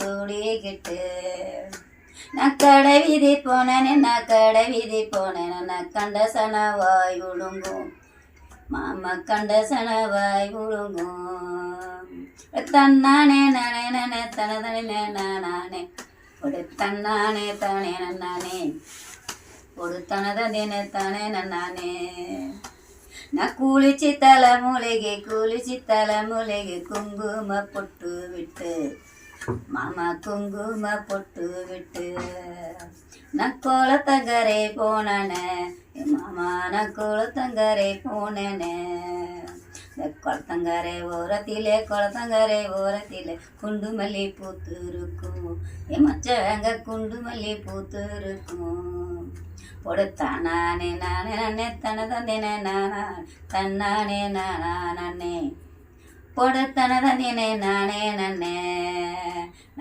சூடிக்கிட்டு நான் கடை வீதி போனேன்னு நான் கடை வீதி போனேன்னு நான் கண்ட சனவாய் விழுங்கும் மாமா கண்ட சனவாய் விழுங்கும் தன்னானே நானே நானே தனதனே நானே ஒரு தன்னானே தானே நானே ஒரு தனதனே தானே நானே நான் குளிச்சு தலைமுலைಗೆ குங்கும பொட்டு விட்டு மாமா குங்கும பொட்டு விட்டு நான் குளத்தங்கரை போனேனே மாமா நான் குளத்தங்கரை போனேனே குளத்தங்கரை ஓரத்திலே குண்டு மல்லி பூத்து இருக்கும் என் மச்சவங்க குண்டு மல்லி பூத்து இருக்கும் பொடுத்தானே நானே நானே தனதந்தேனே நானா தன்னானே நானா நானே பொடுத்தனதந்தேனே நானே நன்னே